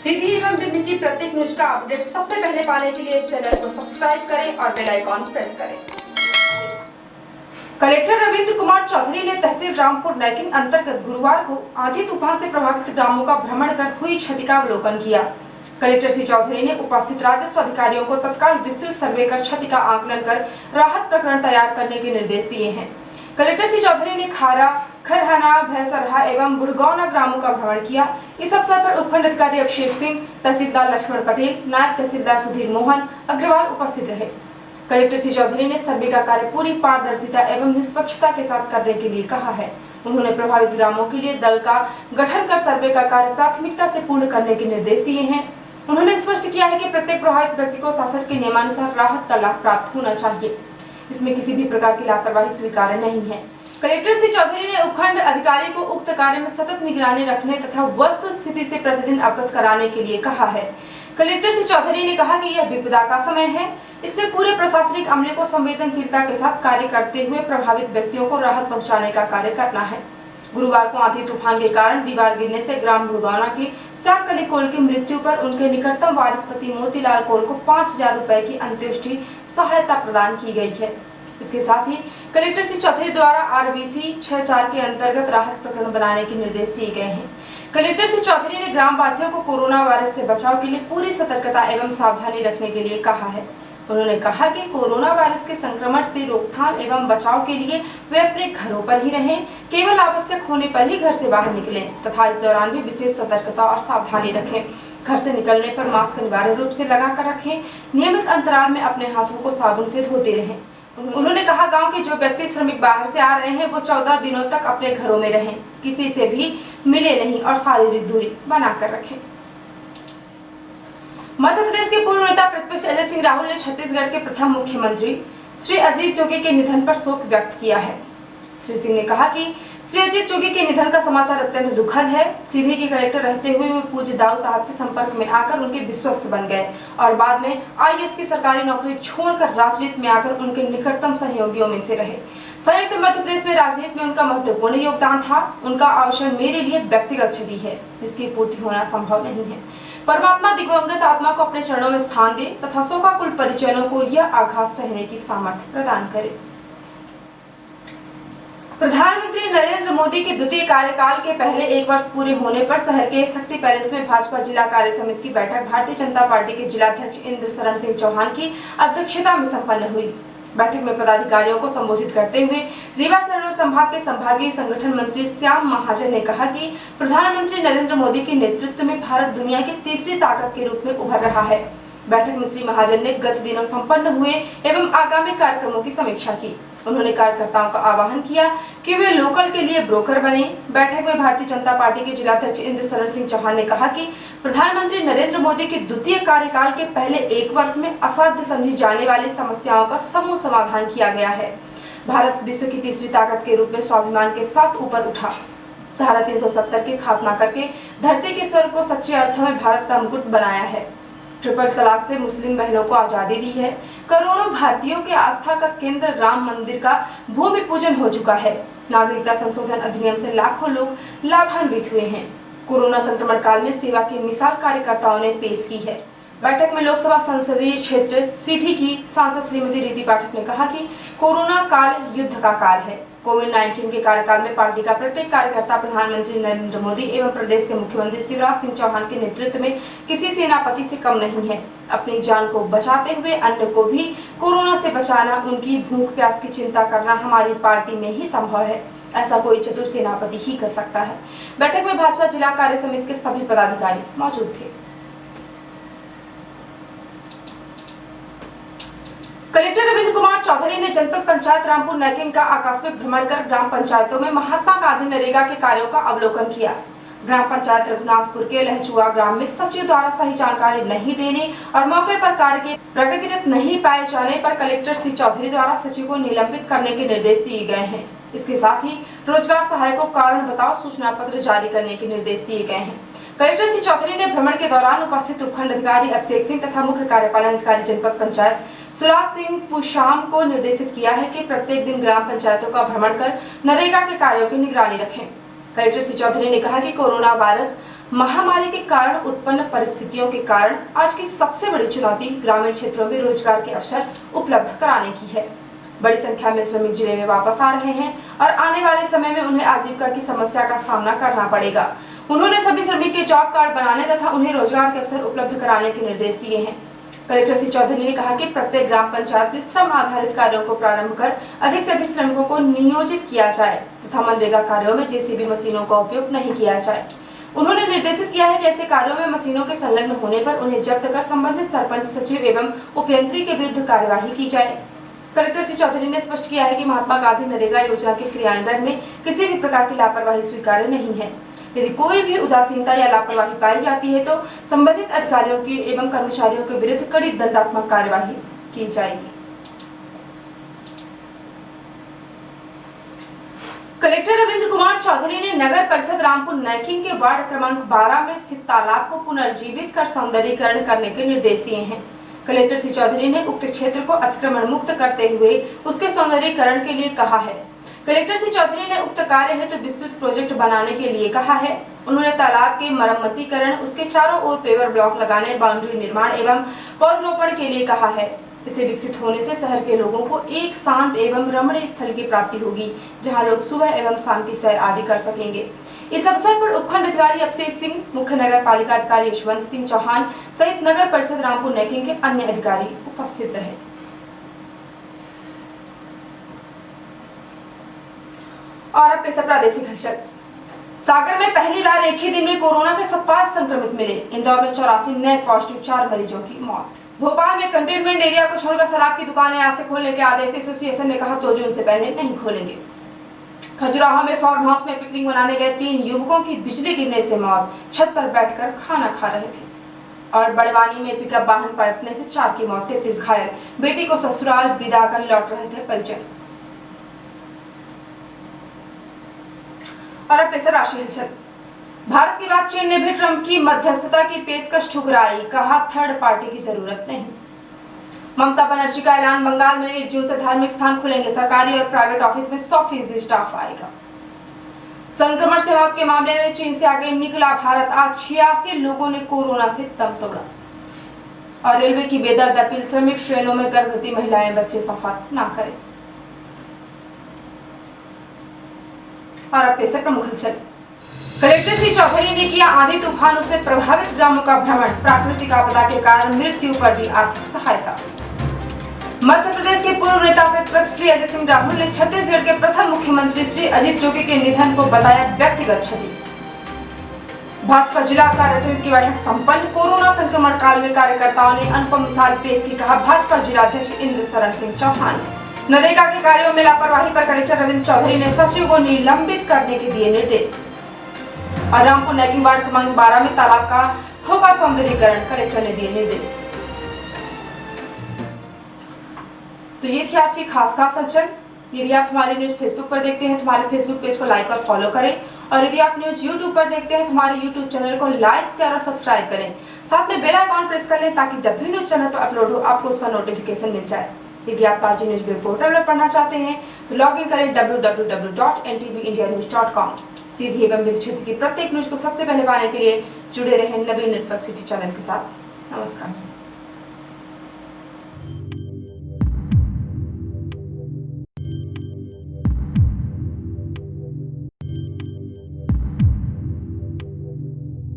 सीधी एवं दिल्ली की प्रत्येक न्यूज का अपडेट सबसे पहले पाने के लिए चैनल को सब्सक्राइब करें और बेल आइकॉन प्रेस करें। कलेक्टर रविंद्र कुमार चौधरी ने तहसील रामपुर नैकिन अंतर्गत गुरुवार को आंधी तूफान से प्रभावित ग्रामों का भ्रमण कर हुई क्षति का अवलोकन किया। कलेक्टर श्री चौधरी ने उपस्थित राजस्व अधिकारियों को तत्काल विस्तृत सर्वे कर क्षति का आकलन कर राहत प्रकरण तैयार करने के निर्देश दिए हैं। कलेक्टर श्री चौधरी ने खारा, खरहना, भैंसरहा एवं बुढ़गौना ग्रामों का भ्रमण किया। इस अवसर पर उपखंड अधिकारी अभिषेक सिंह, तहसीलदार लक्ष्मण पटेल, नायब तहसीलदार सुधीर मोहन अग्रवाल उपस्थित रहे। कलेक्टर श्री चौधरी ने सर्वे का कार्य पूरी पारदर्शिता एवं निष्पक्षता के साथ करने के लिए कहा है। उन्होंने प्रभावित ग्रामों के लिए दल का गठन कर सर्वे का कार्य प्राथमिकता से पूर्ण करने के निर्देश दिए हैं। उन्होंने स्पष्ट किया है कि प्रत्येक प्रभावित व्यक्ति को शासन के नियमानुसार राहत का लाभ प्राप्त होना चाहिए। इसमें किसी भी प्रकार की लापरवाही स्वीकार्य नहीं है। कलेक्टर श्री चौधरी ने उपखंड अधिकारी को उक्त कार्य में सतत निगरानी रखने तथा वस्तु स्थिति से प्रतिदिन अवगत कराने के लिए कहा है। कलेक्टर श्री चौधरी ने कहा कि यह विपदा का समय है, इसमें पूरे प्रशासनिक अमले को संवेदनशीलता के साथ कार्य करते हुए प्रभावित व्यक्तियों को राहत पहुंचाने का कार्य करना है। गुरुवार को आंधी तूफान के कारण दीवार गिरने से ग्राम बुढ़गौना की श्यामकली कोल की मृत्यु पर उनके निकटतम वारिसपति मोतीलाल कोल को 5,000 रुपए की अंत्येष्टि सहायता प्रदान की गई है। इसके साथ ही कलेक्टर श्री चौधरी द्वारा RBC 64 के अंतर्गत राहत प्रकरण बनाने के निर्देश दिए गए हैं। कलेक्टर श्री चौधरी ने ग्राम वासियों को कोरोना वायरस से बचाव के लिए पूरी सतर्कता एवं सावधानी रखने के लिए कहा है। उन्होंने कहा कि कोरोना वायरस के संक्रमण से रोकथाम एवं बचाव के लिए वे अपने घरों पर ही रहें, केवल आवश्यक होने पर ही घर से बाहर निकलें तथा इस दौरान भी विशेष सतर्कता और सावधानी रखें। घर से निकलने पर मास्क अनिवार्य रूप से लगाकर रखें। नियमित अंतराल में अपने हाथों को साबुन से धोते रहें। उन्होंने कहा गांव के जो व्यक्ति श्रमिक बाहर से आ रहे हैं वो 14 दिनों तक अपने घरों में रहें, किसी से भी मिले नहीं और शारीरिक दूरी बनाकर रखें। मध्य प्रदेश के पूर्व नेता प्रतिपक्ष अजय सिंह राहुल ने छत्तीसगढ़ के प्रथम मुख्यमंत्री श्री अजीत जोगी के निधन पर शोक व्यक्त किया है। श्री सिंह ने कहा कि श्री अजीत जोगी के निधन का समाचार अत्यंत दुखद है। सीधी के कलेक्टर रहते हुए वे पूज्य दाऊ साहब के संपर्क में आकर उनके विश्वस्त बन गए और बाद में IAS की सरकारी नौकरी छोड़कर राजनीति में आकर उनके निकटतम सहयोगियों में से रहे। संयुक्त मध्य प्रदेश में राजनीति में उनका महत्वपूर्ण योगदान था। उनका अवसर मेरे लिए व्यक्तिगत क्षति है, जिसकी पूर्ति होना संभव नहीं है। परमात्मा दिवंगत आत्मा को अपने चरणों में स्थान दे तथा शोकाकुल परिजनों को यह आघात सहने की सामर्थ्य प्रदान करे। प्रधानमंत्री नरेंद्र मोदी के द्वितीय कार्यकाल के पहले 1 वर्ष पूरे होने पर शहर के शक्ति पैलेस में भाजपा जिला कार्य समिति की बैठक भारतीय जनता पार्टी के जिलाध्यक्ष इंद्रशरण सिंह चौहान की अध्यक्षता में संपन्न हुई। बैठक में पदाधिकारियों को संबोधित करते हुए रीवा शहडोल संभाग के संभागीय संगठन मंत्री श्याम महाजन ने कहा कि प्रधानमंत्री नरेंद्र मोदी के नेतृत्व में भारत दुनिया की तीसरी ताकत के रूप में उभर रहा है। बैठक में श्री महाजन ने गत दिनों संपन्न हुए एवं आगामी कार्यक्रमों की समीक्षा की। उन्होंने कार्यकर्ताओं का आह्वान किया कि वे लोकल के लिए ब्रोकर बने। बैठक में भारतीय जनता पार्टी के जिलाध्यक्ष इंद्रशरण सिंह चौहान ने कहा कि प्रधानमंत्री नरेंद्र मोदी के द्वितीय कार्यकाल के पहले 1 वर्ष में असाध्य समझी जाने वाली समस्याओं का समूल समाधान किया गया है। भारत विश्व की तीसरी ताकत के रूप में स्वाभिमान के साथ ऊपर उठा। धारा 370 के खात्मा करके धरती के स्वर्ग को सच्चे अर्थों में भारत का मुकुट बनाया है। ट्रिपल तलाक से मुस्लिम बहनों को आजादी दी है। करोड़ों भारतीयों के आस्था का केंद्र राम मंदिर का भूमि पूजन हो चुका है। नागरिकता संशोधन अधिनियम से लाखों लोग लाभान्वित हुए हैं। कोरोना संक्रमण काल में सेवा की मिसाल कार्यकर्ताओं ने पेश की है। बैठक में लोकसभा संसदीय क्षेत्र सीधी की सांसद श्रीमती रीति पाठक ने कहा कि कोरोना काल युद्ध का काल है। कोविड-19 के कार्यकाल में पार्टी का प्रत्येक कार्यकर्ता प्रधानमंत्री नरेंद्र मोदी एवं प्रदेश के मुख्यमंत्री शिवराज सिंह चौहान के नेतृत्व में किसी सेनापति से कम नहीं है। अपनी जान को बचाते हुए अन्य को भी कोरोना से बचाना, उनकी भूख प्यास की चिंता करना हमारी पार्टी में ही संभव है। ऐसा कोई चतुर सेनापति ही कर सकता है। बैठक में भाजपा जिला कार्य समिति के सभी पदाधिकारी मौजूद थे। कलेक्टर रविंद्र कुमार चौधरी ने जनपद पंचायत रामपुर नैकिन का आकस्मिक भ्रमण कर ग्राम पंचायतों में महात्मा गांधी नरेगा के कार्यों का अवलोकन किया। ग्राम पंचायत रघुनाथपुर के लहचुआ ग्राम में सचिव द्वारा सही जानकारी नहीं देने और मौके पर कार्य के प्रगतिरत नहीं पाए जाने पर कलेक्टर श्री चौधरी द्वारा सचिव को निलंबित करने के निर्देश दिए गए हैं। इसके साथ ही रोजगार सहायक को कारण बताओ सूचना पत्र जारी करने के निर्देश दिए गए हैं। कलेक्टर श्री चौधरी ने भ्रमण के दौरान उपस्थित उपखंड अधिकारी अभिषेक सिंह तथा मुख्य कार्यपालन अधिकारी जनपद पंचायत सुलाभ सिंह पुशाम को निर्देशित किया है कि प्रत्येक दिन ग्राम पंचायतों का भ्रमण कर नरेगा के कार्यों की निगरानी रखें। कलेक्टर श्री चौधरी ने कहा कि कोरोना वायरस महामारी के कारण उत्पन्न परिस्थितियों के कारण आज की सबसे बड़ी चुनौती ग्रामीण क्षेत्रों में रोजगार के अवसर उपलब्ध कराने की है। बड़ी संख्या में श्रमिक जिले में वापस आ रहे हैं और आने वाले समय में उन्हें आजीविका की समस्या का सामना करना पड़ेगा। उन्होंने सभी श्रमिक के जॉब कार्ड बनाने तथा उन्हें रोजगार के अवसर उपलब्ध कराने के निर्देश दिए हैं। कलेक्टर श्री चौधरी ने कहा कि प्रत्येक ग्राम पंचायत में श्रम आधारित कार्यों को प्रारंभ कर अधिक से अधिक श्रमिकों को नियोजित किया जाए तथा मनरेगा कार्यों में जेसीबी मशीनों का उपयोग नहीं किया जाए। उन्होंने निर्देशित किया है कि ऐसे कार्यों में मशीनों के संलग्न होने पर उन्हें जब्त कर संबंधित सरपंच, सचिव एवं उपयंत्री के विरुद्ध कार्यवाही की जाए। कलेक्टर श्री चौधरी ने स्पष्ट किया है कि महात्मा गांधी नरेगा योजना के क्रियान्वयन में किसी भी प्रकार की लापरवाही स्वीकार्य नहीं है। यदि कोई भी उदासीनता या लापरवाही पाई जाती है तो संबंधित अधिकारियों की एवं कर्मचारियों के विरुद्ध कड़ी दंडात्मक कार्यवाही की जाएगी। कलेक्टर रविंद्र कुमार चौधरी ने नगर परिषद रामपुर नैकिंग के वार्ड क्रमांक 12 में स्थित तालाब को पुनर्जीवित कर सौंदर्यीकरण करने के निर्देश दिए हैं। कलेक्टर श्री चौधरी ने उक्त क्षेत्र को अतिक्रमण मुक्त करते हुए उसके सौंदर्यीकरण के लिए कहा है। कलेक्टर श्री चौधरी ने उक्त कार्य हेतु विस्तृत प्रोजेक्ट बनाने के लिए कहा है। उन्होंने तालाब के मरम्मतीकरण, उसके चारों ओर पेवर ब्लॉक लगाने, बाउंड्री निर्माण एवं पौधरोपण के लिए कहा है। इसे विकसित होने से शहर के लोगों को एक शांत एवं रमणीय स्थल की प्राप्ति होगी, जहां लोग सुबह एवं शाम की सैर आदि कर सकेंगे। इस अवसर पर उपखंड अधिकारी अभिषेक सिंह, मुख्य नगर पालिका अधिकारी यशवंत सिंह चौहान सहित नगर परिषद रामपुर नैकिंग के अन्य अधिकारी उपस्थित रहे। और अब पेश प्रादेशिक हलचल। सागर में पहली बार एक ही दिन में कोरोना के 27 संक्रमित मिले। इंदौर में 84 नए पॉजिटिव, 4 मरीजों की मौत। भोपाल में कंटेनमेंट एरिया को छोड़कर शराब की दुकानें आज से खोलने के आदेश एसोसिएशन ने कहा 2 जून से पहले नहीं खोलेंगे। खजुराहो में फार्म हाउस में पिकनिक मनाने गए 3 युवकों की बिजली गिरने से मौत, छत पर बैठकर खाना खा रहे थे। और बड़वानी में पिकअप वाहन पलटने से 4 की मौत, 33 घायल। बेटी को ससुराल विदा कर लौट रहे थे परिजन। और अब पेश राशि हलचल। भारत के बाद चीन ने भी ट्रंप की मध्यस्थता की पेशकश ठुकराई, कहा थर्ड पार्टी की जरूरत नहीं। ममता बनर्जी का ऐलान, बंगाल में 1 जून से धार्मिक स्थान खुलेंगे, सरकारी और प्राइवेट ऑफिस में 100% स्टाफ आएगा। संक्रमण से मौत के मामले में चीन से आगे निकला भारत, आज 86 लोगों ने कोरोना से दम तोड़ा। और रेलवे की बेदर्द अपील, श्रमिक ट्रेनों में गर्भवती महिलाएं बच्चे सफर ना करें। और अब पेश प्रमुख हलचल। कलेक्टर श्री चौधरी ने किया आंधी तूफानों से प्रभावित ग्रामों का भ्रमण, प्राकृतिक आपदा के कारण मृत्यु पर दी आर्थिक सहायता। मध्य प्रदेश के पूर्व नेता प्रतिपक्ष श्री अजय सिंह राहुल ने छत्तीसगढ़ के प्रथम मुख्यमंत्री श्री अजित जोगी के निधन को बताया व्यक्तिगत क्षति। भाजपा जिला कार्य समिति की बैठक संपन्न, कोरोना संक्रमण काल में कार्यकर्ताओं ने अनुपम मिसाल पेश की, कहा भाजपा जिलाध्यक्ष इंद्र शरण सिंह चौहान। नरेगा के कार्यों में लापरवाही पर कलेक्टर रविंद्र चौधरी ने सचिव को निलंबित करने के दिए निर्देश। और रामपुर नैकिंग वार्ड क्रमांक 12 में तालाब का होगा सौंदर्यीकरण, कलेक्टर ने दिए निर्देश। तो ये थी आज की खास हलचल। यदि आप हमारी न्यूज फेसबुक पर देखते हैं तो हमारे फेसबुक पेज को लाइक और फॉलो करें, और यदि आप न्यूज यूट्यूब पर देखते हैं तो हमारे यूट्यूब चैनल को लाइक, शेयर और सब्सक्राइब करें। साथ में बेल आइकॉन प्रेस कर लें ताकि जब भी न्यूज चैनल पर अपलोड हो आपको उसका नोटिफिकेशन मिल जाए। यदि आप ताजी न्यूज वेब पोर्टल में पढ़ना चाहते हैं तो लॉग इन करें www.ntvindianews.com। सीधी एवं विधि क्षेत्र की प्रत्येक न्यूज को सबसे पहले पाने के लिए जुड़े रहें नवीन नेटवर्क सिटी चैनल के साथ। नमस्कार।